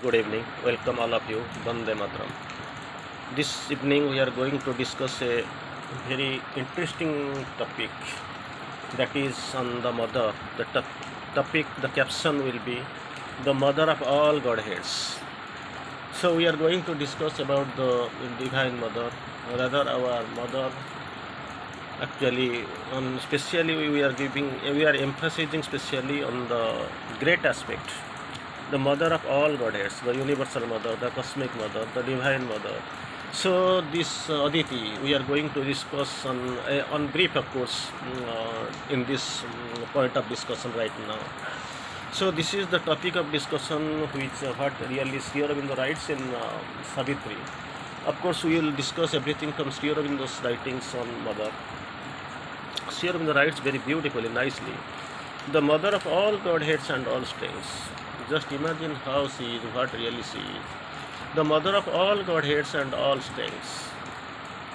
Good evening. Welcome all of you. Vande Mataram. This evening we are going to discuss a very interesting topic that is on the mother. The topic, the caption will be the mother of all Godheads. So we are going to discuss about the Divine Mother, rather our mother. Actually, on specially we are emphasizing specially on the great aspect, the mother of all Godheads, the universal mother, the cosmic mother, the divine mother. So this Aditi, we are going to discuss on brief, of course, in this point of discussion right now. So this is the topic of discussion, which what really Sri Aurobindo writes in Savitri. Of course, we will discuss everything from Sri Aurobindo's writings on mother. Sri Aurobindo writes very beautifully, nicely. The mother of all Godheads and all strengths. Just imagine how she is, what really she is. The mother of all Godheads and all strengths.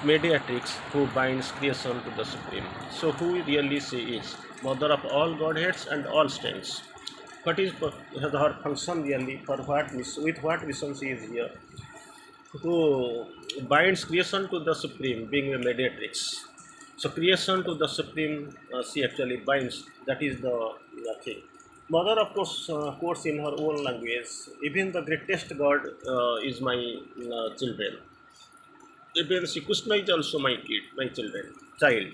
Mediatrix who binds creation to the Supreme. So who really she is? Mother of all Godheads and all strengths. What is her function really? For what with what mission she is here? Who binds creation to the Supreme, being a mediatrix. So creation to the Supreme, she actually binds. That is the thing. Mother, of course, in her own language, even the greatest God is my children. Even Sri Krishna is also my kid, my children, child.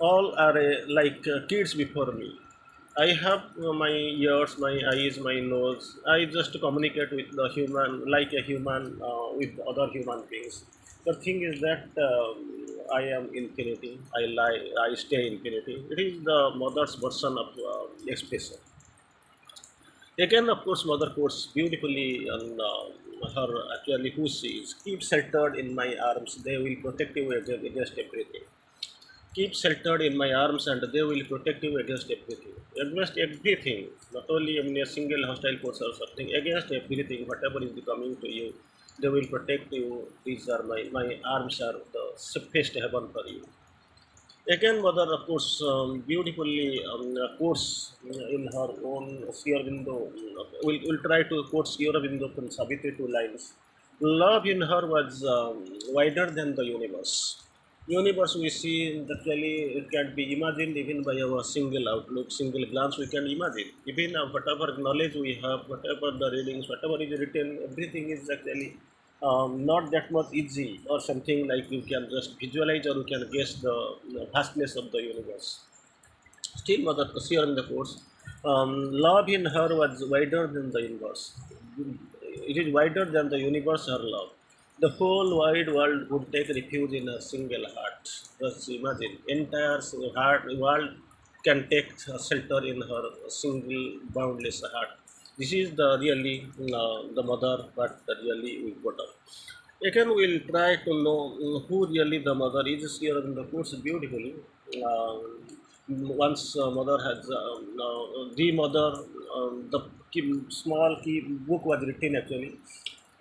All are kids before me. I have my ears, my eyes, my nose. I just communicate with the human like a human with other human beings. The thing is that I am infinity. I lie. I stay infinity. It is the mother's version of expression. Again, of course, mother quotes beautifully on her actually who she is. Keep sheltered in my arms. They will protect you against everything. Keep sheltered in my arms and they will protect you against everything. Against everything, not only a single hostile force or something, against everything, whatever is coming to you, they will protect you. These are my arms are the safest heaven for you. Again, mother, of course, beautifully quotes in her own Sri Aurobindo. We'll try to quote Sri Aurobindo from Savitri two lines. Love in her was wider than the universe. Universe we see that really it can be imagined even by our single outlook, single glance. We can imagine even whatever knowledge we have, whatever the readings, whatever is written, everything is actually not that much easy or something like you can just visualize or you can guess the vastness of the universe. Still, Mother Kasir in the course, love in her was wider than the universe. It is wider than the universe, her love. The whole wide world would take refuge in a single heart. Just imagine, entire heart world can take shelter in her single boundless heart. This is the really the mother, but the really we got up. Again, we'll try to know who really the mother is here in the course beautifully. Once mother has the mother, the small key book was written actually.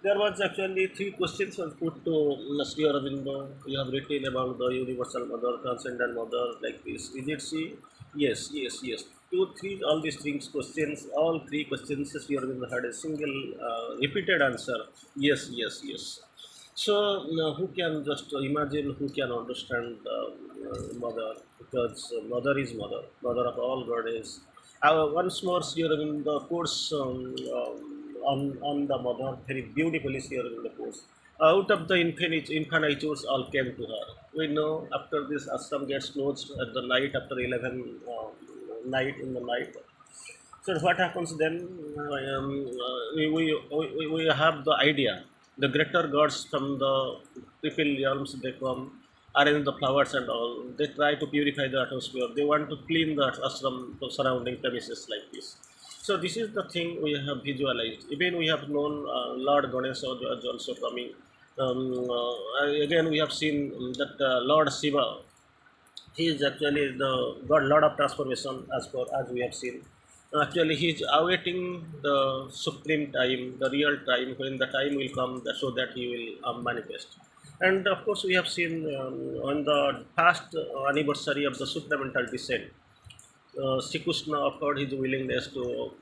There was actually three questions was put to Sri Aurobindo. You have written about the universal mother, transcendent mother, like this. Is it she? Yes, yes, yes. Two, three, all these things questions, all three questions Sri Aurobindo had a single repeated answer. Yes, yes, yes. So, who can just imagine, who can understand mother? Because mother is mother, mother of all goddess. Once more, Sri Aurobindo quotes on the mother very beautifully Sri Aurobindo quotes. Out of the infinitudes all came to her. We know after this ashram gets closed at the night after 11 night in the night. So what happens then? We have the idea. The greater gods from the people realms they come, arrange the flowers and all. They try to purify the atmosphere. They want to clean the ashram the surrounding premises like this. So this is the thing we have visualized. Even we have known Lord Ganesha is also coming. Again, we have seen that Lord Shiva, he is actually the God Lord of transformation as we have seen. Actually, he is awaiting the supreme time, the real time when the time will come so that he will manifest. And of course, we have seen on the past anniversary of the supramental descent. Sri Krishna offered his willingness to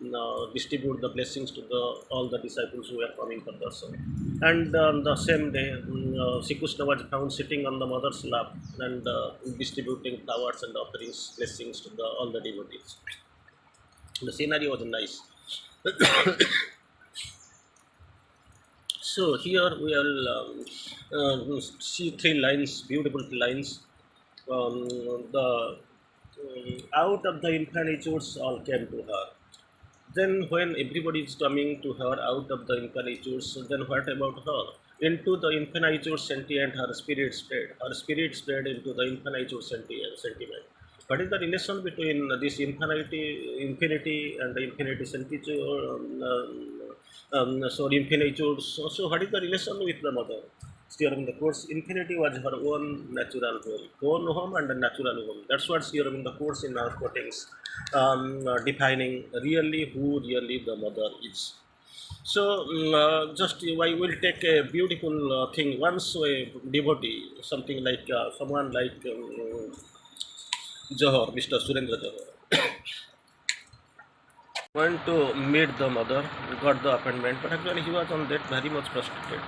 distribute the blessings to all the disciples who were coming for darshan. And on the same day, Sri Krishna was found sitting on the mother's lap and distributing flowers and offerings blessings to all the devotees. The scenery was nice. So here we will see three lines, beautiful lines. Out of the infinitudes all came to her. Then when everybody is coming to her out of the infinitudes, then what about her? Into the infinitude sentient her spirit spread. Her spirit spread into the infinitude sentiment. What is the relation between this infinity and the infinity sentitude? Sorry, infinitude. So what is the relation with the mother? During the course, infinity was her own natural home and a natural home. That's what during the course in our quotings, defining really who really the mother is. So, just I will take a beautiful thing. Once a devotee, something like someone like Johar, Mr. Surendra Johar, went to meet the mother, got the appointment, but actually he was on that very much frustrated.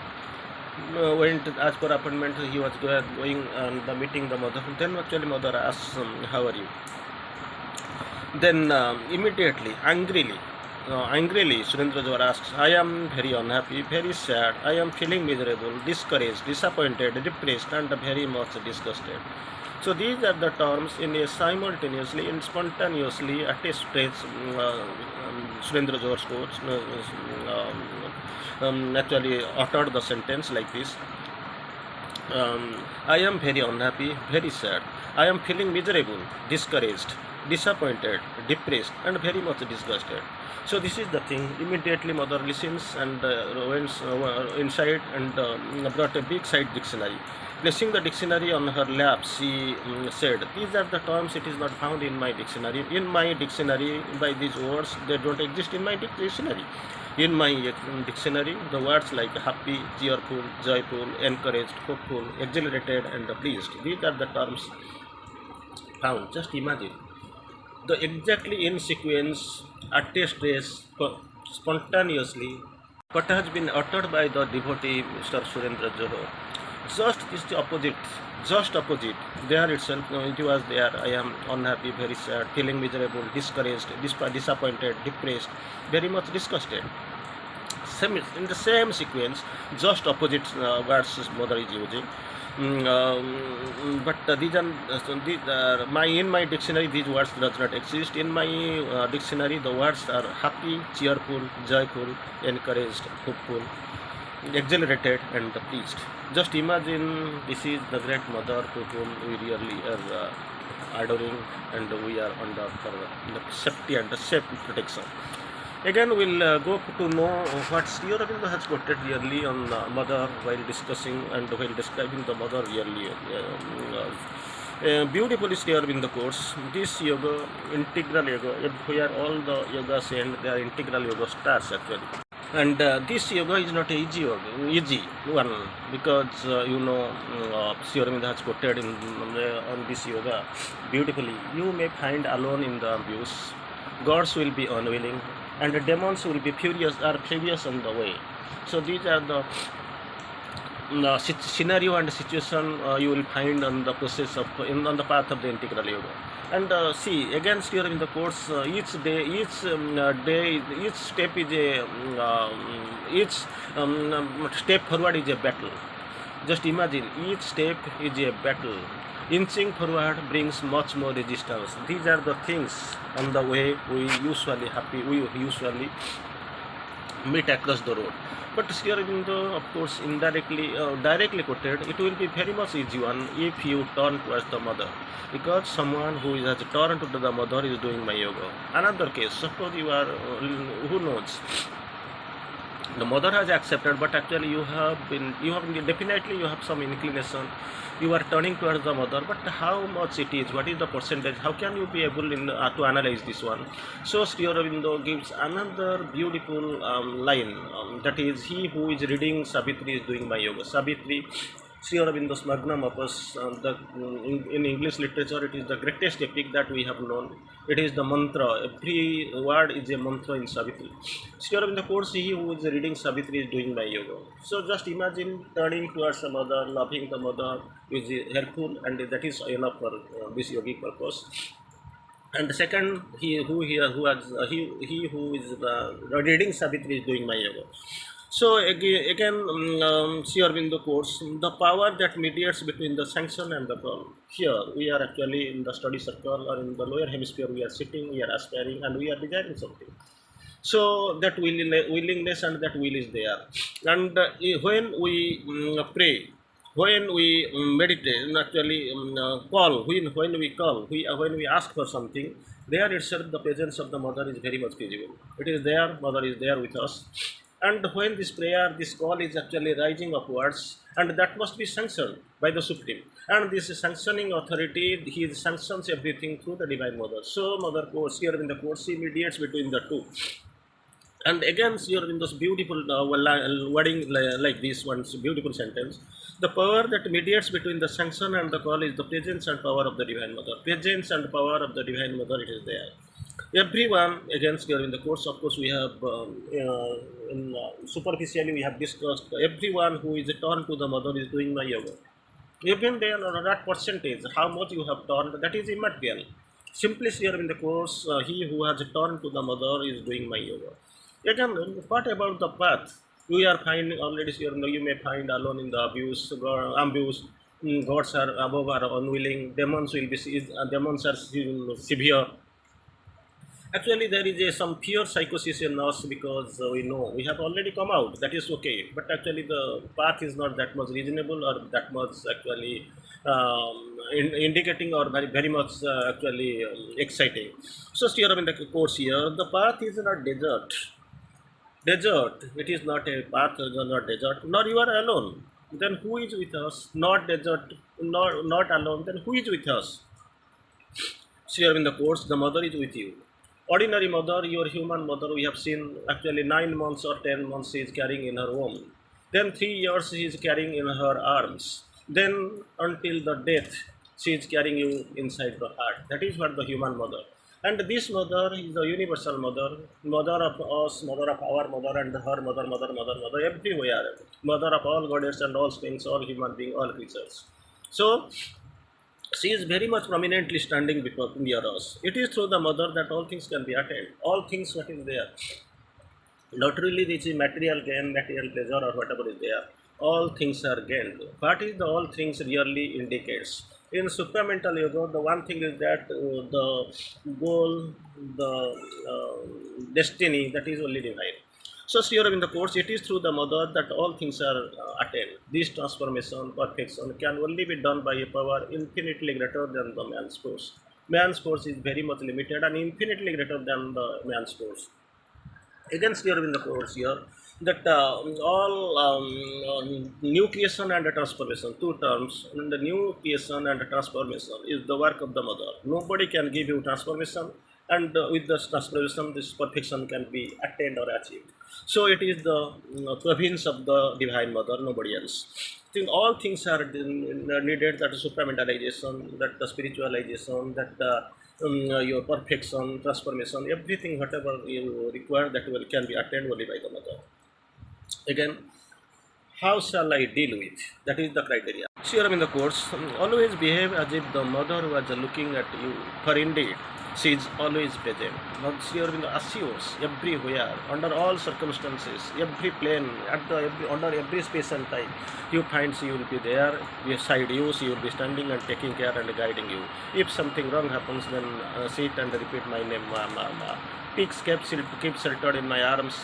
Went as per appointment, he was going and the meeting the mother. Then actually mother asked, "How are you?" Then angrily, Surendra Johar asks, "I am very unhappy, very sad. I am feeling miserable, discouraged, disappointed, depressed, and very much disgusted." So these are the terms in a simultaneously and spontaneously at a stretch. Surendra Johar's quotes actually uttered the sentence like this. I am very unhappy, very sad. I am feeling miserable, discouraged, disappointed, depressed, and very much disgusted. So this is the thing. Immediately mother listens and went inside and brought a big side dictionary. Placing the dictionary on her lap, she said, "These are the terms it is not found in my dictionary. In my dictionary, by these words, they don't exist in my dictionary. In my dictionary, the words like happy, cheerful, joyful, encouraged, hopeful, exhilarated, and pleased. These are the terms found." Just imagine the exactly in sequence, at a stretch, spontaneously, what has been uttered by the devotee Mr. Surendra Johar. Just is the opposite, just opposite. There itself, it was there. I am unhappy, very sad, feeling miserable, discouraged, disappointed, depressed, very much disgusted. Same, in the same sequence, just opposite words mother is using. But these are in my dictionary these words does not exist. In my dictionary the words are happy, cheerful, joyful, encouraged, hopeful, exhilarated, and pleased. Just imagine this is the great mother to whom we really are adoring, and we are under the safety and the safe protection. Again, we'll go to know what Sri Aurobindo has quoted really on mother while discussing and while describing the mother really. Beautifully Sri Aurobindo quotes this yoga, integral yoga, where all the yogas end, they are integral yoga stars actually. And this yoga is not an easy one, because Sri Aurobindo has quoted on this yoga beautifully. You may find alone in the abuse, gods will be unwilling, and the demons will be furious on the way. So these are the scenario and situation you will find on the process of on the path of the integral yoga. And see again here in the course, each step is each step forward is a battle. Just imagine, each step is a battle. Inching forward brings much more resistance. These are the things on the way we usually meet across the road. But Sri Aurobindo, of course, directly quoted, it will be very much easy one if you turn towards the mother, because someone who has turned to the mother is doing my yoga. Another case, suppose you are, who knows, the mother has accepted, but actually you have definitely you have some inclination, you are turning towards the mother, but how much it is, what is the percentage, how can you be able to analyze this one? So Sri Aurobindo gives another beautiful line, that is, he who is reading Savitri is doing my yoga. Sri Aurobindo's magnum opus, in English literature, it is the greatest epic that we have known. It is the mantra. Every word is a mantra in Savitri. Sri Aurobindo quotes, "He who is reading Savitri is doing my yoga." So just imagine turning towards a mother, loving the mother is helpful, and that is enough for this yogic purpose. And the second, he who is reading Savitri is doing my yoga. So again, Sri Aurobindo quotes, "The power that mediates between the sanction and the call." Here we are actually in the study circle or in the lower hemisphere. We are sitting, we are aspiring, and we are desiring something. So that willingness and that will is there. And when we pray, when we meditate, and actually call, when we call, when we ask for something, there itself the presence of the mother is very much visible. It is there, mother is there with us. And when this prayer, this call is actually rising upwards, and that must be sanctioned by the Supreme. And this sanctioning authority, he sanctions everything through the Divine Mother. So Mother quotes here in the quotes, she mediates between the two. And again, Sri Aurobindo's beautiful wording like this one beautiful sentence: "The power that mediates between the sanction and the call is the presence and power of the Divine Mother." Presence and power of the Divine Mother, it is there. Everyone, again, here in the course, of course, we have superficially we have discussed, everyone who is turned to the mother is doing my yoga. Even then, on that percentage, how much you have turned, that is immaterial. Simply here in the course, he who has turned to the mother is doing my yoga. Again, what about the path? We are finding already here, you may find alone in the abuse, gods are above, are unwilling, demons will be, demons are severe. Actually, there is some fear psychosis in us because we know we have already come out. That is okay, but actually the path is not that much reasonable or that much actually indicating or very much actually exciting. So, Sri Aurobindo quotes here: "The path is not desert. Desert. It is not a path, not desert. Nor you are alone. Then who is with us? Not desert, not alone. Then who is with us?" Sri Aurobindo quotes, "The mother is with you. Ordinary mother, your human mother, we have seen actually 9 months or 10 months she is carrying in her womb. Then 3 years she is carrying in her arms. Then until the death she is carrying you inside the heart. That is what the human mother. And this mother is the universal mother, mother of us, mother of our mother, and her mother, everywhere. Mother of all goddess and all things, all human beings, all creatures. So she is very much prominently standing near us. It is through the mother that all things can be attained. All things what is there. Not really this is material gain, material pleasure or whatever is there. All things are gained. What is the all things really indicates? In supramental yoga, the one thing is that the goal, the destiny, that is only divine. So Sri Aurobindo quotes, "It is through the mother that all things are attained. This transformation, perfection can only be done by a power infinitely greater than the man's force. Man's force is very much limited and infinitely greater than the man's force." Again, Sri Aurobindo quotes here that all new creation and transformation, two terms, and the new creation and transformation is the work of the mother. Nobody can give you transformation, and with this transformation, this perfection can be attained or achieved. So it is the province of the Divine Mother, nobody else. I think all things are needed, that is supramentalization, that the spiritualization, that your perfection, transformation, everything, whatever you require, that can be attained only by the mother. Again, how shall I deal with? That is the criteria. Sri Aurobindo quotes, "Always behave as if the mother was looking at you, for indeed she is always present." Now, Sri Aurobindo assures everywhere, under all circumstances, every plane, under every space and time, you find she will be there, beside you, she will be standing and taking care and guiding you. If something wrong happens, then sit and repeat my name, Mama. Pigs keep sheltered in my arms,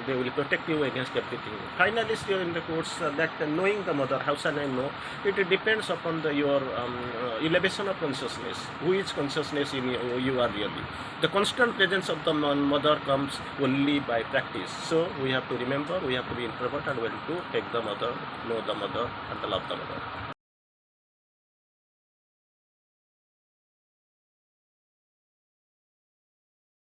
they will protect you against everything. Finally, Sri Aurobindo quotes that knowing the mother, how shall I know? It depends upon your elevation of consciousness. Which consciousness in you are really. The constant presence of the mother comes only by practice. So we have to remember, we have to be introvert and we have to take the mother, know the mother, and love the mother.